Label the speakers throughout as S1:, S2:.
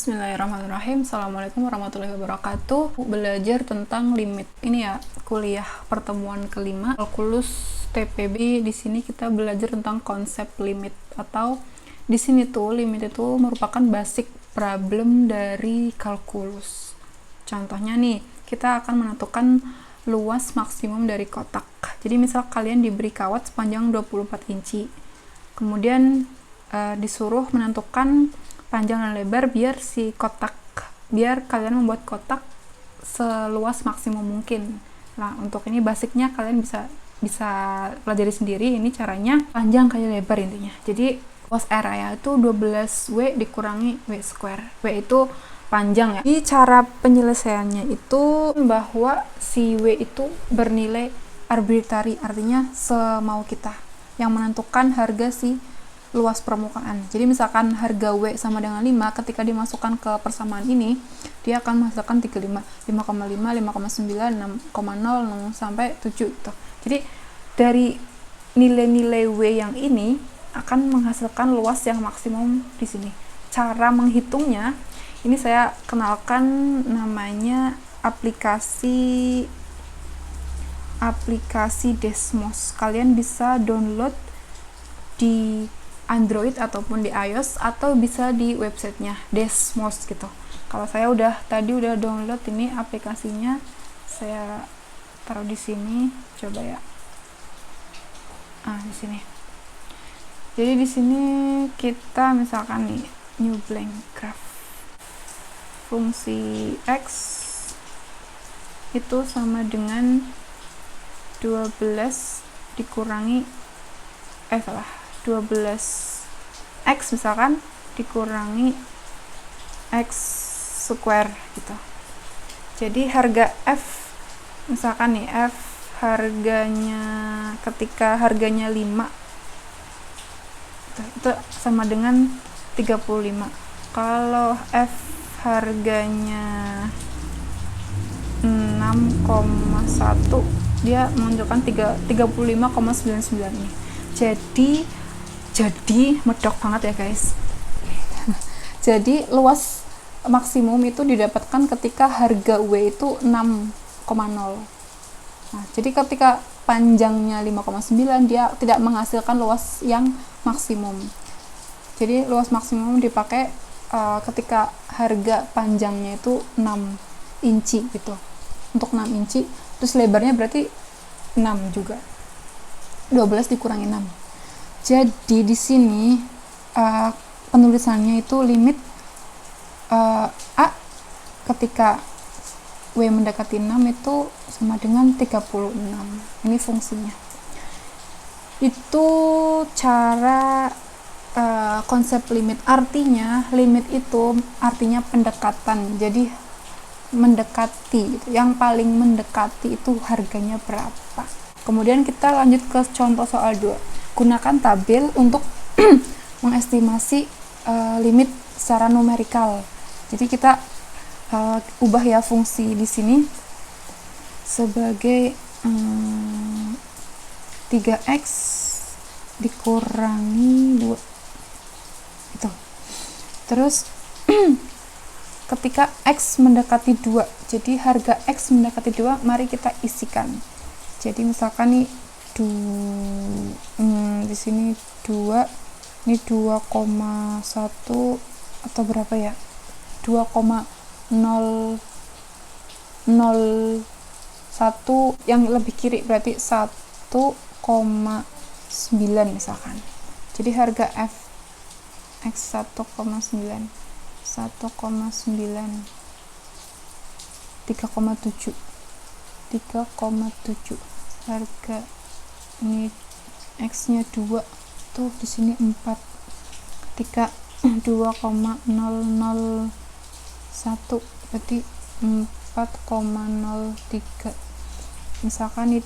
S1: Bismillahirrahmanirrahim. Assalamualaikum warahmatullahi wabarakatuh. Belajar tentang limit. Ini ya kuliah pertemuan kelima kalkulus TPB. Di sini kita belajar tentang konsep limit, atau di sini tuh limit itu merupakan basic problem dari kalkulus. Contohnya nih, kita akan menentukan luas maksimum dari kotak. Jadi misal kalian diberi kawat sepanjang 24 inci. Kemudian disuruh menentukan panjang dan lebar biar kalian membuat kotak seluas maksimum mungkin. Nah, untuk ini basicnya kalian bisa pelajari sendiri. Ini caranya panjang kali lebar intinya. Jadi luas area itu 12W dikurangi W square. W itu panjang ya. Jadi cara penyelesaiannya itu bahwa si W itu bernilai arbitrary, artinya semau kita, yang menentukan harga si luas permukaan. Jadi misalkan harga W sama dengan 5, ketika dimasukkan ke persamaan ini, dia akan menghasilkan 35, 5,5, 5,9, 6,0 sampai 7 gitu. Jadi dari nilai-nilai W yang ini akan menghasilkan luas yang maksimum di sini. Cara menghitungnya, ini saya kenalkan, namanya aplikasi Desmos. Kalian bisa download di Android ataupun di iOS, atau bisa di websitenya Desmos gitu. Kalau saya tadi udah download ini aplikasinya, saya taruh di sini, coba ya. Di sini. Jadi di sini kita misalkan nih new blank graph, fungsi x itu sama dengan 12 dikurangi 12x misalkan dikurangi x square gitu. Jadi harga f, misalkan nih f harganya, ketika harganya 5 itu sama dengan 35. Kalau f harganya 6,1, dia menunjukkan 35,99 ini. Jadi medok banget ya guys. Jadi luas maksimum itu didapatkan ketika harga W itu 6,0. Nah, jadi ketika panjangnya 5,9, dia tidak menghasilkan luas yang maksimum. Jadi luas maksimum dipakai ketika harga panjangnya itu 6 inci gitu. Untuk 6 inci, terus lebarnya berarti 6 juga. 12 dikurangi 6. Jadi di sini penulisannya itu limit A ketika W mendekati 6 itu sama dengan 36. Ini fungsinya. Itu cara konsep limit. Artinya limit itu artinya pendekatan. Jadi mendekati gitu. Yang paling mendekati itu harganya berapa. Kemudian kita lanjut ke contoh soal 2. Gunakan tabel untuk mengestimasi limit secara numerikal. Jadi kita ubah ya fungsi di sini sebagai 3x dikurangi 2 itu. Terus ketika x mendekati 2, jadi harga x mendekati 2, mari kita isikan. Jadi misalkan nih di sini 2, ini 2,1 atau berapa ya, 2,001, yang lebih kiri berarti 1,9 misalkan. Jadi harga f x 1,9 3,7 harga ini x nya 2 tuh, di sini 4. Ketika 2,001 berarti 4,03. misalkan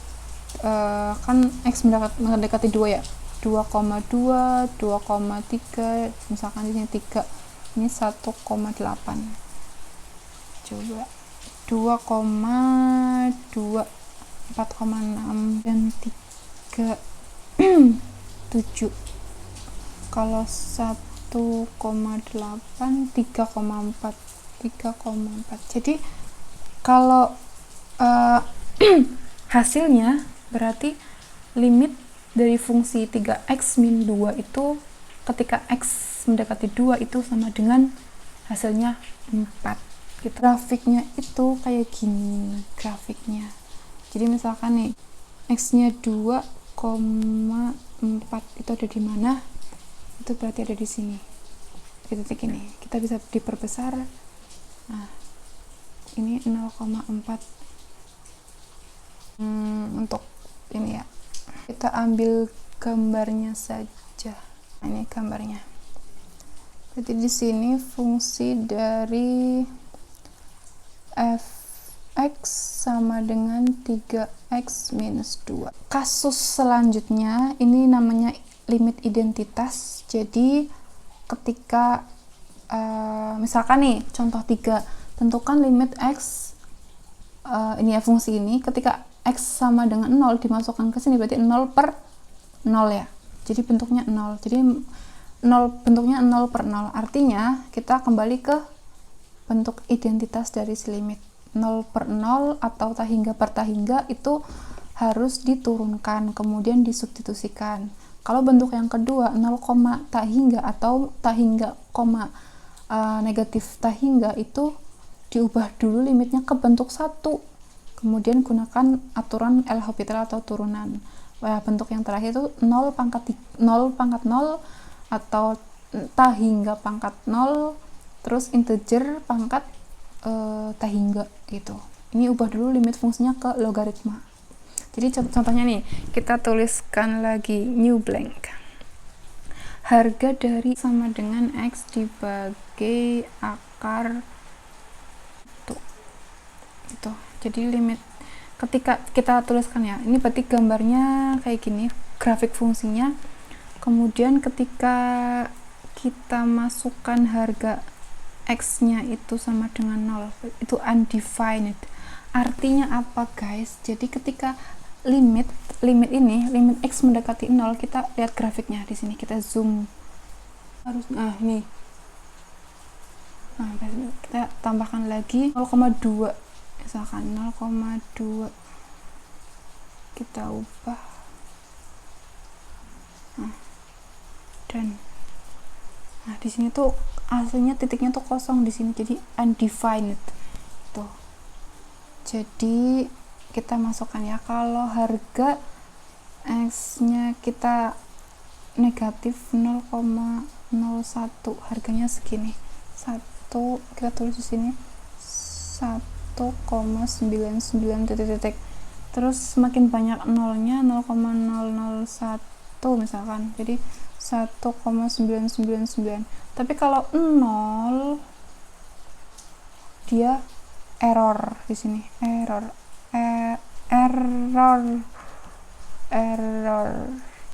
S1: kan x mendekati 2 ya, 2,2, 2,3, misalkan di sini 3, ini 1,8. coba 2,2, 4,6 dan 3,7. Kalau 1,8 1,8, 3,4. Jadi kalau hasilnya berarti limit dari fungsi 3x min 2 itu ketika x mendekati 2 itu sama dengan hasilnya 4 gitu. Grafiknya itu kayak gini grafiknya. Jadi misalkan nih x nya 2,4 itu ada di mana? Itu berarti ada di sini, di titik ini. Kita bisa diperbesar. Nah, ini 0,4 untuk ini ya. Kita ambil gambarnya saja. Nah, ini gambarnya. Jadi di sini fungsi dari fx sama dengan 3x minus 2. Kasus selanjutnya ini namanya limit identitas. Jadi ketika misalkan nih contoh 3, tentukan limit x ini ya fungsi ini ketika x sama dengan 0 dimasukkan ke sini berarti 0 per 0 ya. Jadi bentuknya 0. Jadi 0 bentuknya 0 per 0. Artinya kita kembali ke bentuk identitas dari si limit. 0 per 0 atau tahingga per tahingga itu harus diturunkan kemudian disubstitusikan. Kalau bentuk yang kedua 0, tahingga atau tahingga negatif tahingga itu diubah dulu limitnya ke bentuk 1. Kemudian gunakan aturan L'Hopital atau turunan. Nah, bentuk yang terakhir itu 0 pangkat 0 atau tahingga pangkat 0 terus integer pangkat tahingga gitu. Ini ubah dulu limit fungsinya ke logaritma. Jadi contohnya nih, kita tuliskan lagi new blank. Harga dari sama dengan x dibagi akar itu. Jadi limit ketika kita tuliskan ya, ini berarti gambarnya kayak gini, grafik fungsinya. Kemudian ketika kita masukkan harga x-nya itu sama dengan 0, itu undefined. Artinya apa guys? Jadi ketika limit x mendekati 0, kita lihat grafiknya di sini, kita zoom. Ini. Nah, kita tambahkan lagi 0,2. Misalkan 0,2 kita ubah. Nah, di sini tuh aslinya titiknya tuh kosong di sini, jadi undefined tuh. Jadi kita masukkan ya, kalau harga x-nya kita negatif 0,01, harganya segini. 1 kita tulis di sini 1,99 titik. Terus semakin banyak nolnya 0,001 misalkan. Jadi 1,999. Tapi kalau 0 dia error di sini. Error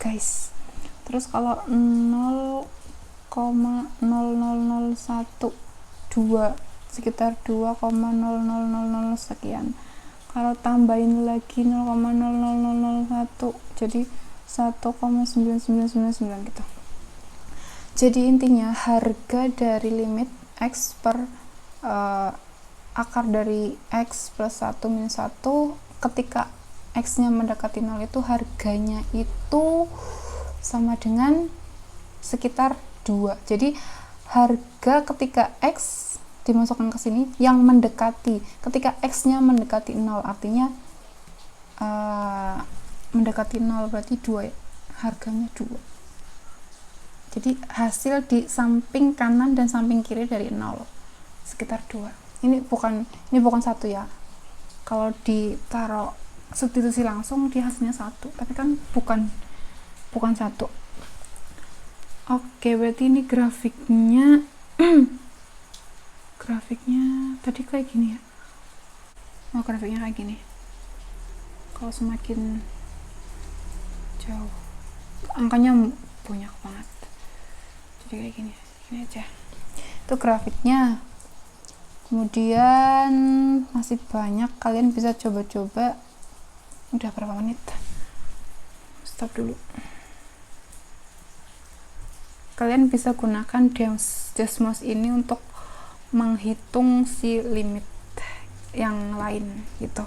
S1: guys. Terus kalau 0,0012 sekitar 2,0000 sekian. Kalau tambahin lagi 0,00001 jadi 1,9999 gitu. Jadi intinya harga dari limit x per akar dari x plus 1 minus 1 ketika x nya mendekati 0 itu harganya itu sama dengan sekitar 2. Jadi harga ketika x dimasukkan ke sini yang mendekati, ketika x nya mendekati 0 artinya mendekati 0 berarti 2 ya, harganya 2. Jadi hasil di samping kanan dan samping kiri dari 0 sekitar 2. Ini bukan 1 ya. Kalau ditaruh substitusi langsung dia hasilnya 1, tapi kan bukan 1. Oke, berarti ini grafiknya grafiknya tadi kayak gini ya. Grafiknya kayak gini. Kalau semakin jauh angkanya banyak banget, jadi kayak gini aja. Itu grafiknya. Kemudian masih banyak, kalian bisa coba-coba. Udah berapa menit? Stop dulu. kalian bisa gunakan Desmos ini untuk menghitung si limit yang lain gitu.